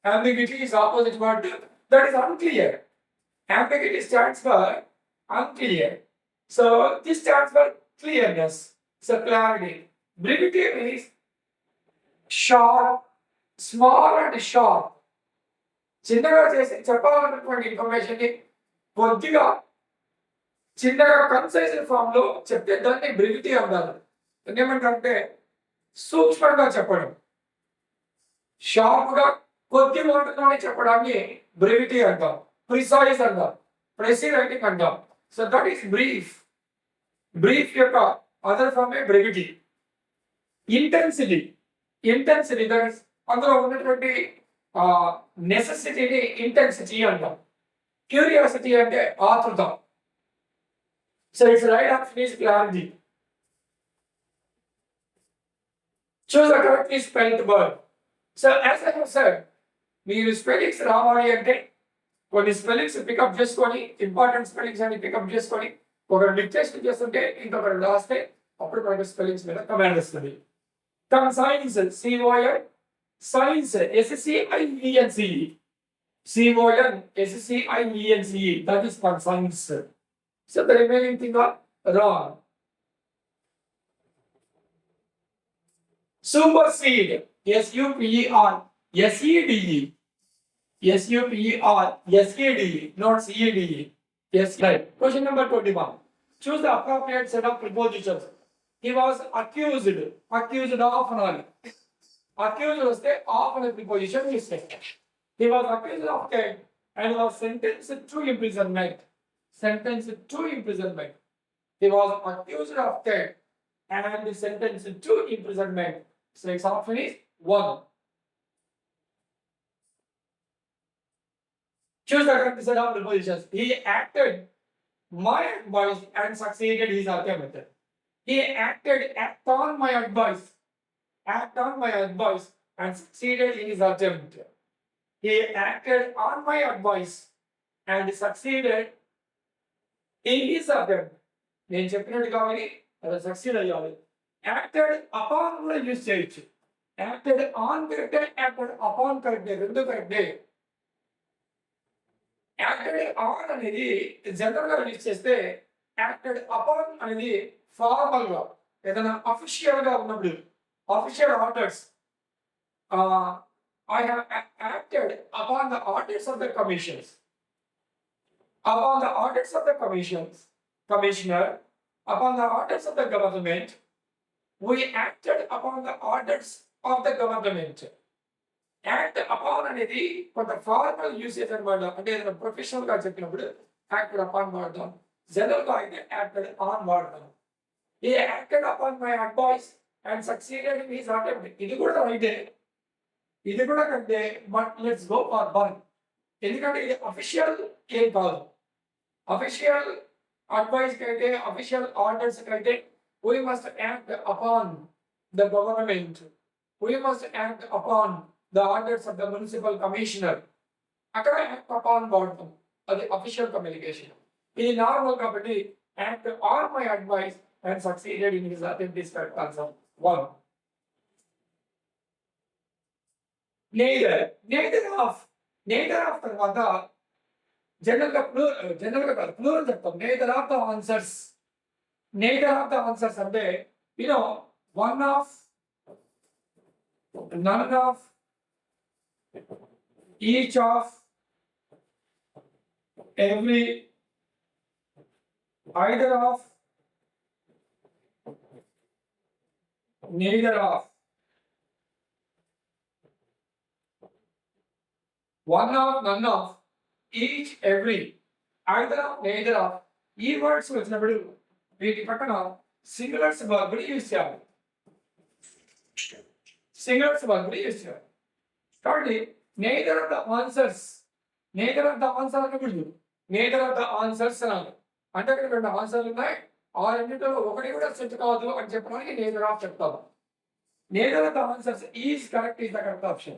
Speaker 1: Ambiguity is opposite word. That is unclear. Ambiguity stands for unclear. So this stands for clearness. So clarity. Brevity is sharp, small and sharp. చిన్నగా చేసి చెప్పాలన్నటువంటి information ని కొద్దిగా చిన్నగా concise form లో చెప్తే దాన్ని brevity అంటారు. ఏమంటారంటే సూక్ష్మంగా చెప్పడం, షార్ప్ గా కొద్ది మాటలోనే చెప్పడాన్ని బ్రివిటీ అంటాం. ప్రిసైజ్ అంటాం, ప్రెసిజ్ రైటింగ్ అంటాం. So that is brief. Brief యొక్క other form A brevity. Intensity. Intensity, that is అందులో ఉన్నటువంటి నెసెసిటీని ఇంటెన్సిటీ అంటాం. క్యూరియాసిటీ అంటే ఆతృత. So its right option is clarity. Choose the correctly spelled word. So as I have said, మీరు spellings రావాలి అంటే కొన్ని స్పెల్లింగ్స్ పికప్ చేసుకొని, ఇంపార్టెంట్ స్పెల్లింగ్స్ అని పికప్ చేసుకొని ఒకరు డిక్టేషన్ చేస్తుంటే ఇంకొకరు రాస్తే అప్పుడు మనకి స్పెల్లింగ్స్ మీద కమాండ్ వస్తుంది. Science, CON, science, SCIENCE, CON, SCIENCE, that is for science. So the remaining thing are wrong. Supersede, SUPER, SEDE. SUPER, not CEDE. Yes, right. Question number 21. Choose the appropriate set of prepositions. He was accused. Accused of an. Accused was the of a preposition is taken. He was accused of theft and was sentenced to imprisonment. Sentenced to imprisonment. He was accused of theft and sentenced to imprisonment. So its option is 1. Choose the correct set of prepositions. He acted my advice and succeeded his attempt. He acted act on my advice. Act on my advice and succeeded in his attempt. He acted on my advice and succeeded in his attempt. నేను చెప్పినట్టుగా విని అది succeed అయ్యాలి. Acted upon కూడా use చేయొచ్చు. Acted on కరెక్టే, acted upon కరెక్టే, రెండు కరెక్టే. యాక్టెడ్ ఆన్ అనేది జనరల్ గా యూజ్ చేస్తే, యాక్టెడ్ అపాన్ అనేది ఫార్మల్ గా ఏదైనా అఫీషియల్ గా ఉన్నప్పుడు official orders I have acted upon the orders of the commissions. Upon the orders of the commissioner, upon the orders of the government, we acted upon the orders of the government. Act upon అనేది కొంత formal usage అనమాట. అంటే ఏదైనా professional గా చెప్పినప్పుడు acted upon వాడతాం, general గా అయితే యాక్టెడ్ ఆన్ వాడతాం. ఈ acted upon my advice and succeeded in his attempt, ఇది కూడా రైటే, ఇది కూడా కంటే, but let's go for one. ఎందుకంటే ఇది అఫీషియల్ ఏం కాదు. అఫీషియల్ అడ్వైస్ కంటే, అఫీషియల్ ఆర్డర్స్ కంటే we must act upon the government. We must act upon the orders of the municipal commissioner. అక్కడ యాక్ట్ అపాన్ వాడతాం, అది అఫీషియల్ కమ్యూనికేషన్. ఇది నార్మల్ కాబట్టి act on my advice and succeeded in his attempt is correct answer 1. neither of తర్వాత general గా plural చెప్తాం. neither of the answers అంటే one of, none of, each of, every, either of, neither of. One of, none of, each, every, either of, neither of, ఈ words వచ్చినప్పుడు వీటి పక్కన singulars verb use చేయాలి. కాబట్టి neither of the answers అనకూడదు, neither of the answers అనాలి. అంటే అక్కడ 2 ఆన్సర్లు ఉన్నాయి, ఆ రెండింటిలో ఒకటి కూడా సెట్ కాదు అని చెప్పడానికి neither of చెప్తాము. neither of the answers is correct is the correct option.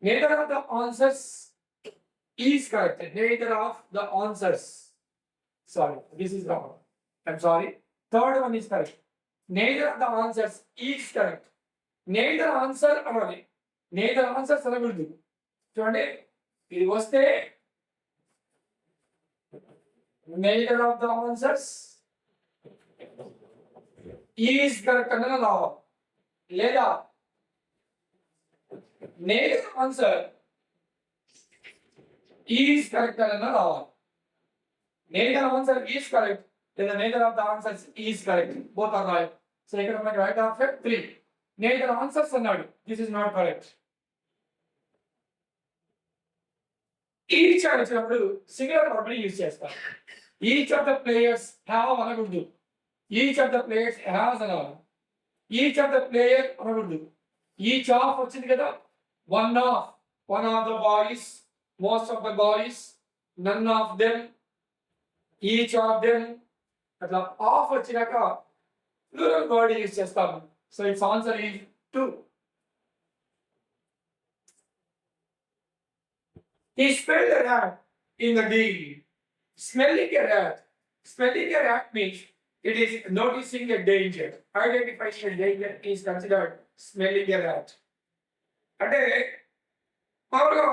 Speaker 1: Neither of the answers is correct. Neither of the answers. Sorry, this is wrong. I'm sorry. Third one is correct. Neither of the answers is correct. Neither answer anali. Neither answers అనకూడదు. చూడండి, ఇది వస్తే neither of the answers is correct అని రావాలి. లేదా neither answer is correct అని రావాలి. neither answer is correct లేదా neither of the answers is correct, both are right. So ఇక్కడ మనకి రైట్ ఆప్షన్ 3. neither answers అన్నాడు, this is not correct. Each అని వచ్చినప్పుడు సింగులర్ వర్బ్ ని యూజ్ చేస్తాం. Each of the players have అనకూడదు, each of the players has అనాలి. Each of the player అనకూడదు. ఈచ్ ఆఫ్ వచ్చింది కదా, one of the boys, most of the boys, none of them, each of them. అట్లా of వచ్చినాక plural word use చేస్తాము. So it's answer is 2. He smelled a rat in the deal. Smelling a rat means it is noticing a danger. Identifying a danger is considered smelling a rat. అంటే మామూలుగా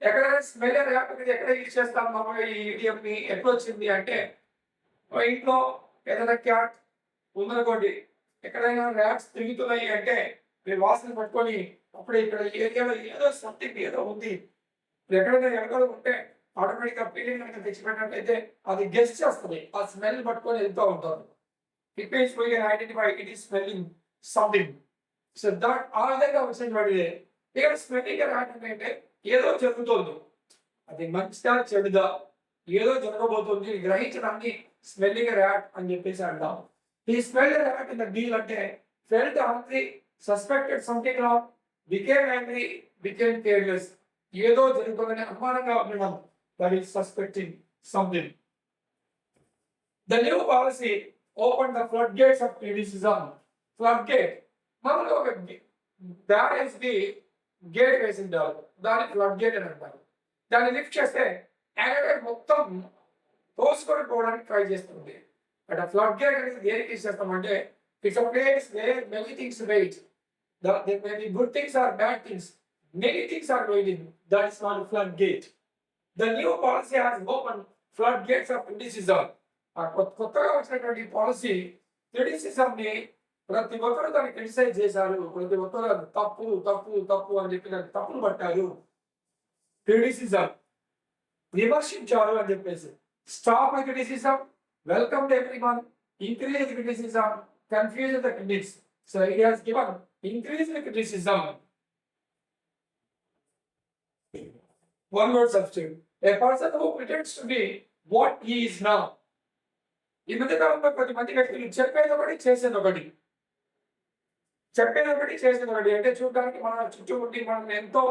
Speaker 1: ఎక్కడైనా smell rat అనేది ఎక్కడ use చేస్తాం మామూలుగా ఈ ఇడియంని ఎప్పుడు వచ్చింది అంటే, ఇంట్లో ఏదైనా క్యాట్ ఉందనుకోండి, ఎక్కడైనా ర్యాట్స్ తిరుగుతున్నాయి అంటే మీరు వాసన పట్టుకొని అప్పుడు ఇక్కడ ఏరియాలో ఏదో సంథింగ్ ఏదో ఉంది, ఎక్కడైనా ఎనకాల ఉంటే ఆటోమేటిక్గా ఫీలింగ్ కనుక తెచ్చిపెట్టినట్లయితే అది గెస్ట్ చేస్తుంది, ఆ స్మెల్ పట్టుకొని వెళ్తూ ఉంటారు. It means we can identify it is smelling something. So that ఆ విధంగా వచ్చినటువంటిది. ఇక్కడ స్మెల్లింగ్ ర్యాట్ అంటే ఏదో జరుగుతుంది, అది మంచిదా చెడుదా ఏదో జరగబోతుంది గ్రహించడానికి స్మెల్లింగ్ ర్యాట్ అని చెప్పేసి అంటాం. ఈ smell rat in the deal అంటే felt hungry, suspected something wrong, became angry, became careless. ఏదో జరుగుతుందని అనుమానంగా ఉండడం, that is suspecting something. The new policy open the flood gates of criticism. Flood gate మామూలుగా ఒక దాని గేట్ వేసింటారు, దాన్ని ఫ్లడ్ గేట్ అని అంటారు. దాన్ని లిఫ్ట్ చేస్తే యాక్టివేట్ మొత్తం తోసుకొని పోవడానికి ట్రై చేస్తుంది. But a floodgate అనేది దేనికి యూజ్ చేస్తామంటే it's a place where many things wait. There may be good things or bad things. Many things are waiting. That is called floodgate. The new policy has opened floodgates of criticism. ఆ కొత్తగా వచ్చినటువంటి policy criticism ని ప్రతి ఒక్కరు దాన్ని criticise చేశారు. ప్రతి ఒక్కరు అది తప్పు తప్పు తప్పు అని చెప్పి దాన్ని తప్పులు పట్టారు. క్రిటిసిజం విమర్శించారు అని చెప్పేసి. Stop criticism, welcome everyone, increase criticism, confuse the critics. So he has given increased criticism. One word substitute. A person who pretends to be what he is now. ఈ మధ్య కాలంలో కొంతమంది వ్యక్తులు చెప్పేది ఒకటి చేసేది ఒకటి. చెప్పేది ఒకటి చేసేది ఒకటి అంటే చూడడానికి మన చుట్టూ ఉండి మనం ఎంతో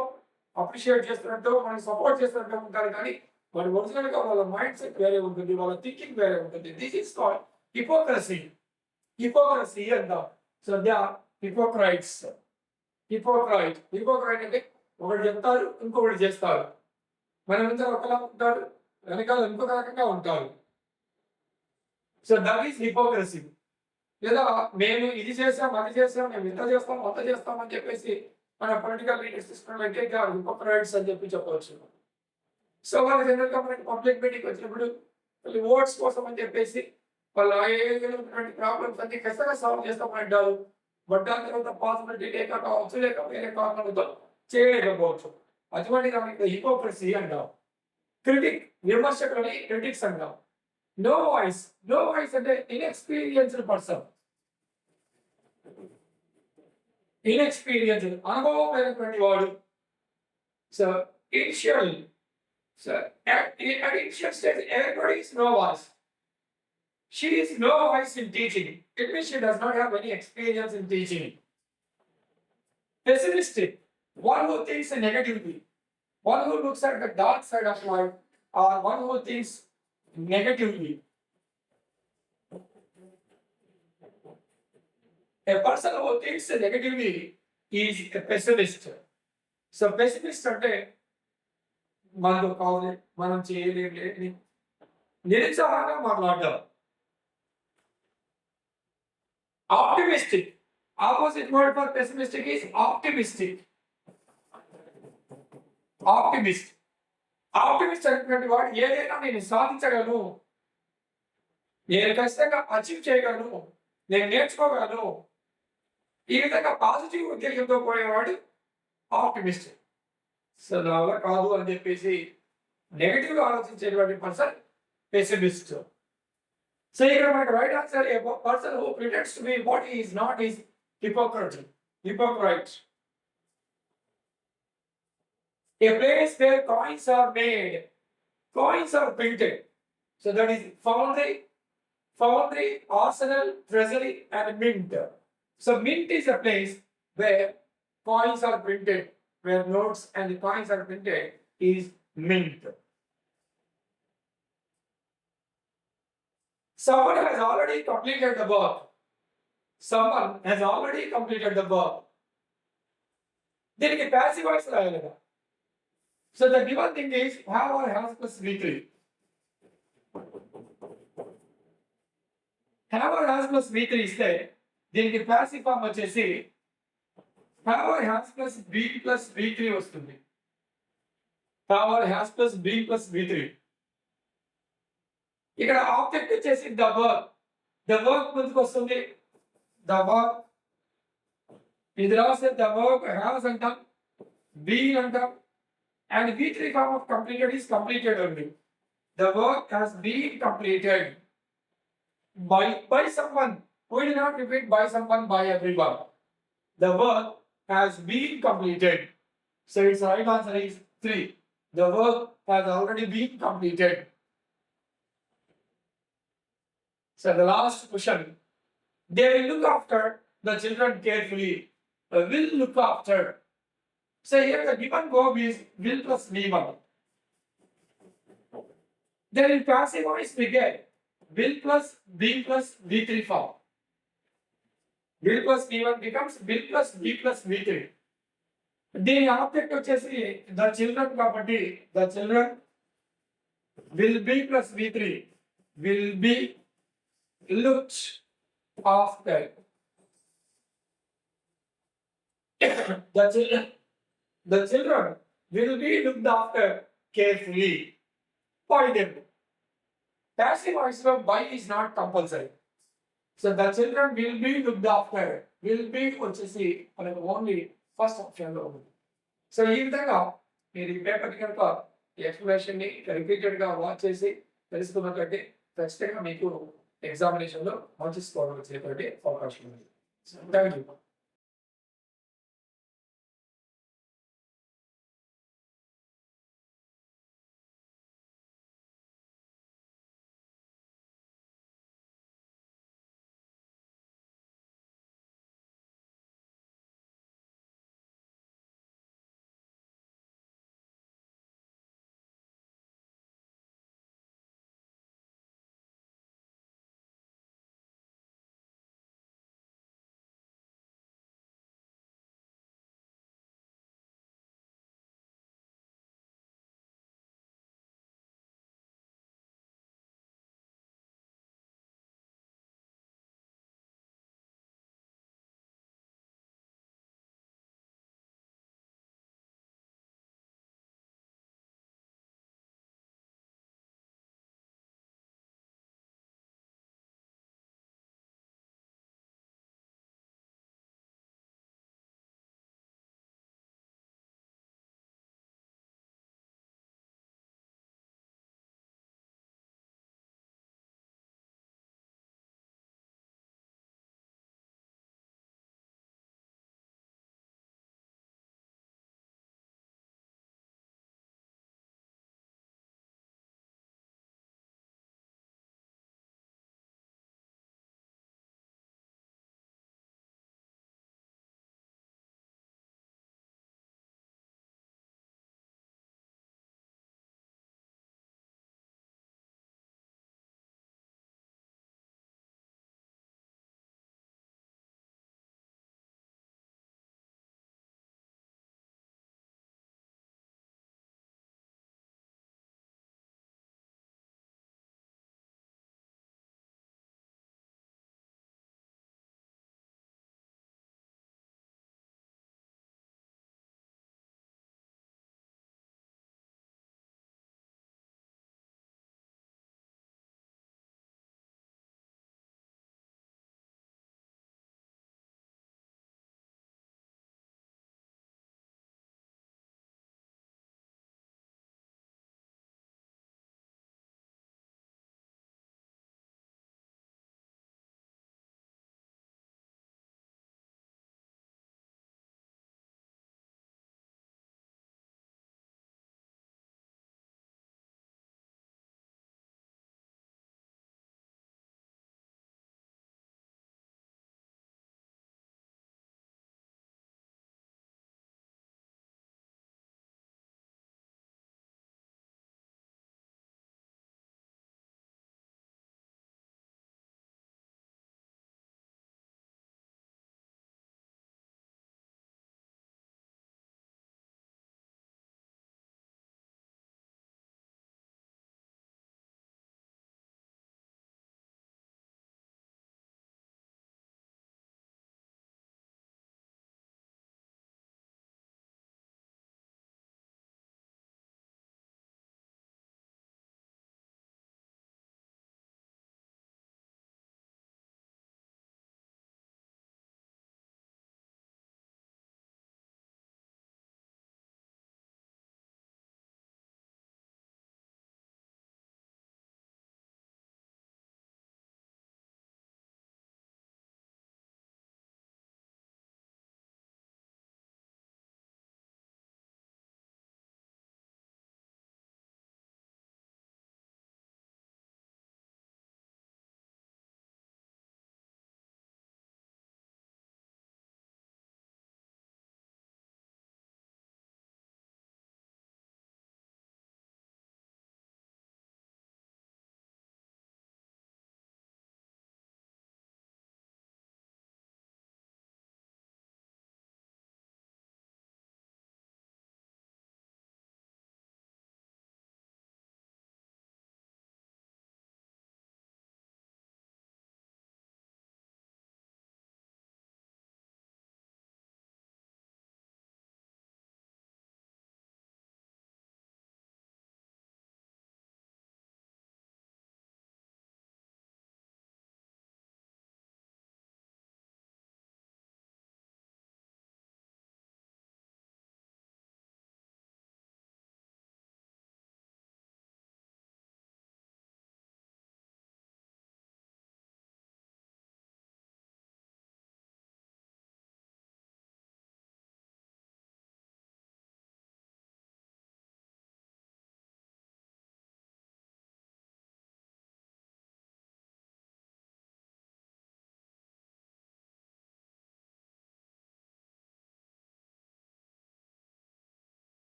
Speaker 1: అప్రిషియేట్ చేస్తున్నట్టు మనం సపోర్ట్ చేస్తున్నట్టు ఉంటారు కానీ వాళ్ళ ఒరిజినల్ గా వాళ్ళ మైండ్ సెట్ వేరే ఉంటుంది, వాళ్ళ థింకింగ్ వేరే ఉంటుంది. This is called hypocrisy. Hypocrisy అంటాం. So they are hypocrites. Hypocrite అంటే ఒకటి చెప్తారు, ఇంకొకటి చేస్తారు. మన ముందర ఒకలా ఉంటారు, వెనకాల ఇంకొక రకంగా ఉంటారు. So that is hypocrisy. లేదా మేము ఇది చేసాం, అది చేసాం, మేము ఇంత చేస్తాం, అంత చేస్తాం అని చెప్పేసి మన పొలిటికల్ లీడర్స్ తీసుకున్నట్టే హిపోక్రైట్స్ అని చెప్పి చెప్పవచ్చు. సో వాళ్ళు జనరల్ గా మనకి పబ్లిక్ మీటింగ్ వచ్చినప్పుడు ఓట్స్ కోసం అని చెప్పేసి వాళ్ళు ఏదైనటువంటి ప్రాబ్లమ్స్ అన్ని ఖచ్చితంగా సాల్వ్ చేస్తామంటారు. బట్ దాని తర్వాత పాసిబిలిటీ లేక కావచ్చు, లేక వేరే కారణాలతో చేయలేకపోవచ్చు. అటువంటి దానికి హిపోక్రసీ అంటాం. క్రిటిక్ విమర్శకులని క్రిటిక్స్ అంటాం. నో వాయిస్ అంటే ఇన్ఎక్స్పీరియన్స్డ్ పర్సన్. ఇన్ఎక్స్పీరియన్స్డ్ అనుభవం లేనటువంటి వాడు. So initial at initial stage everybody is no voice. She is no voice in teaching. It means she does not have any experience in teaching. Pessimistic, one who thinks negatively, one who looks at the dark side of life, or one who thinks negatively. A person who thinks negatively is a pessimist. So pessimist అంటే మనకు కావాలి, మనం చేయలేని నిరుత్సాహంగా మాట్లాడడం. Optimistic. Opposite word for pessimistic is optimistic. Optimist అనేటువంటి వాడు ఏదైనా నేను సాధించగలను, నేను ఖచ్చితంగా అచీవ్ చేయగలను, నేను నేర్చుకోగలను, ఈ విధంగా పాజిటివ్ ఉద్దేశంతో పోయేవాడు ఆప్టిమిస్ట్. సో అలా కాదు అని చెప్పేసి నెగటివ్ గా ఆలోచించేటువంటి పర్సన్ పెసిమిస్ట్. సో ఇక్కడ మనకు right answer A person who pretends to be what he is not is hypocrite. A place where coins are made, coins are printed. So that is foundry, arsenal, treasury, and mint. So mint is a place where coins are printed, where notes and coins are printed is mint. Someone has already completed the work. దీనికి passive voice రాయాలి. So the given thing is have or has plus V3. Have or has plus V3 ఇస్తే దీనికి passive form వచ్చేసి have or has plus B plus V3 వస్తుంది. Have or has plus B plus V3. ఇక్కడ object వచ్చేసి the work ముందుకు వస్తుంది. The work ఇది రాస్తే the work has అంటాం, B అంటాం, and V3 form of completed is completed only. The work has been completed by someone. We do not repeat by someone, by everyone. The work has been completed. So its right answer is 3. The work has already been completed. So the last question. They will look after the children carefully. Will look after. So here the given verb is will plus V1. Then in passive voice we get will plus B plus V3 form. Will plus V1 becomes will plus B plus V3. దీని object వచ్చేసి the children కాబట్టి the children will be plus V3 will be looked after. The children will be looked after carefully by them. Passive voice verb by is not compulsory. So the children will be looked after. Will be వచ్చేసి మనకు only first option లో ఉంది. So ఈ విధంగా మీరు ఈ paper కనుక explanation ని రిపీటెడ్ గా వాచ్ చేసి తెలుసుకున్నట్లయితే ఖచ్చితంగా మీకు ఎగ్జామినేషన్ లో మంచి స్కోర్ వచ్చేటువంటి అవకాశం ఉంది. Thank you.